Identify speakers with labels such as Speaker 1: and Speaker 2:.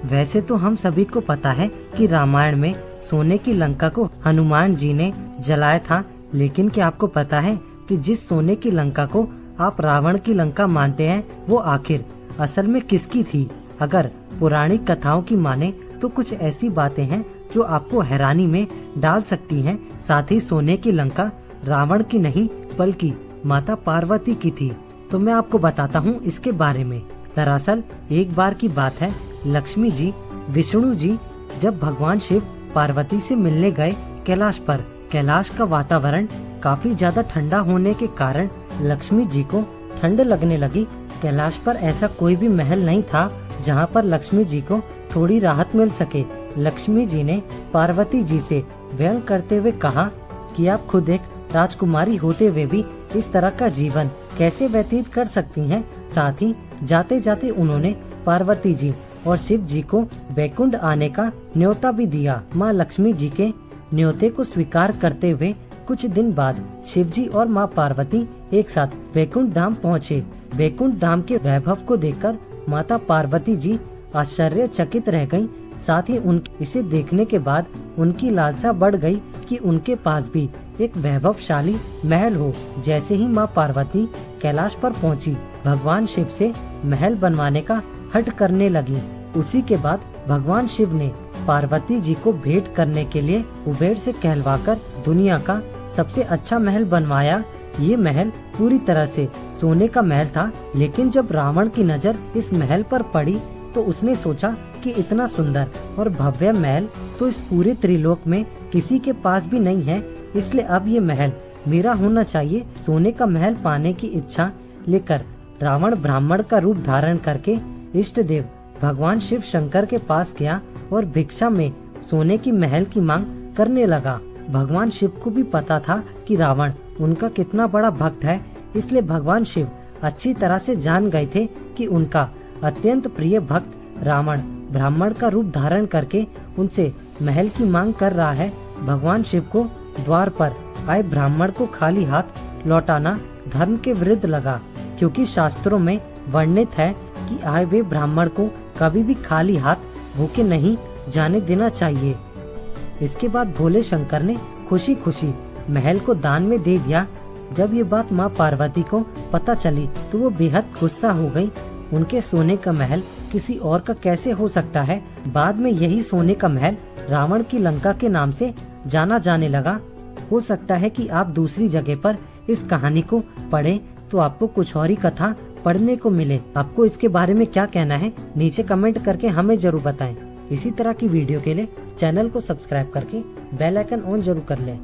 Speaker 1: वैसे तो हम सभी को पता है कि रामायण में सोने की लंका को हनुमान जी ने जलाया था, लेकिन क्या आपको पता है कि जिस सोने की लंका को आप रावण की लंका मानते हैं वो आखिर असल में किसकी थी? अगर पौराणिक कथाओं की माने तो कुछ ऐसी बातें हैं जो आपको हैरानी में डाल सकती हैं। साथ ही सोने की लंका रावण की नहीं बल्कि माता पार्वती की थी। तो मैं आपको बताता हूँ इसके बारे में। दरअसल एक बार की बात है, लक्ष्मी जी, विष्णु जी जब भगवान शिव पार्वती से मिलने गए कैलाश पर, कैलाश का वातावरण काफी ज्यादा ठंडा होने के कारण लक्ष्मी जी को ठंड लगने लगी। कैलाश पर ऐसा कोई भी महल नहीं था जहाँ पर लक्ष्मी जी को थोड़ी राहत मिल सके। लक्ष्मी जी ने पार्वती जी से व्यंग करते हुए कहा कि आप खुद एक राजकुमारी होते हुए भी इस तरह का जीवन कैसे व्यतीत कर सकती हैं। साथ ही जाते जाते उन्होंने पार्वती जी और शिव जी को वैकुंठ आने का न्योता भी दिया। माँ लक्ष्मी जी के न्योते को स्वीकार करते हुए कुछ दिन बाद शिव जी और माँ पार्वती एक साथ वैकुंठ धाम पहुँचे। वैकुंठ धाम के वैभव को देखकर माता पार्वती जी आश्चर्यचकित रह गयी। साथ ही इसे देखने के बाद उनकी लालसा बढ़ गई कि उनके पास भी एक वैभवशाली महल हो। जैसे ही माँ पार्वती कैलाश पर पहुँची, भगवान शिव से महल बनवाने का हठ करने लगी। उसी के बाद भगवान शिव ने पार्वती जी को भेंट करने के लिए कुबेर से कहलवाकर दुनिया का सबसे अच्छा महल बनवाया। ये महल पूरी तरह से सोने का महल था, लेकिन जब रावण की नजर इस महल पर पड़ी तो उसने सोचा कि इतना सुंदर और भव्य महल तो इस पूरे त्रिलोक में किसी के पास भी नहीं है, इसलिए अब ये महल मेरा होना चाहिए। सोने का महल पाने की इच्छा लेकर रावण ब्राह्मण का रूप धारण करके इष्ट देव भगवान शिव शंकर के पास गया और भिक्षा में सोने की महल की मांग करने लगा। भगवान शिव को भी पता था कि रावण उनका कितना बड़ा भक्त है, इसलिए भगवान शिव अच्छी तरह से जान गए थे कि उनका अत्यंत प्रिय भक्त रावण ब्राह्मण का रूप धारण करके उनसे महल की मांग कर रहा है। भगवान शिव को द्वार पर आए ब्राह्मण को खाली हाथ लौटाना धर्म के विरुद्ध लगा, क्योंकि शास्त्रों में वर्णित है कि आए हुए ब्राह्मण को कभी भी खाली हाथ भूखे नहीं जाने देना चाहिए। इसके बाद भोले शंकर ने खुशी खुशी महल को दान में दे दिया। जब ये बात माँ पार्वती को पता चली तो वो बेहद गुस्सा हो गई। उनके सोने का महल किसी और का कैसे हो सकता है? बाद में यही सोने का महल रावण की लंका के नाम से जाना जाने लगा। हो सकता है कि आप दूसरी जगह पर इस कहानी को पढ़ें तो आपको कुछ और ही कथा पढ़ने को मिले। आपको इसके बारे में क्या कहना है नीचे कमेंट करके हमें जरूर बताएं। इसी तरह की वीडियो के लिए चैनल को सब्सक्राइब करके बेल आइकन ऑन जरूर कर लें।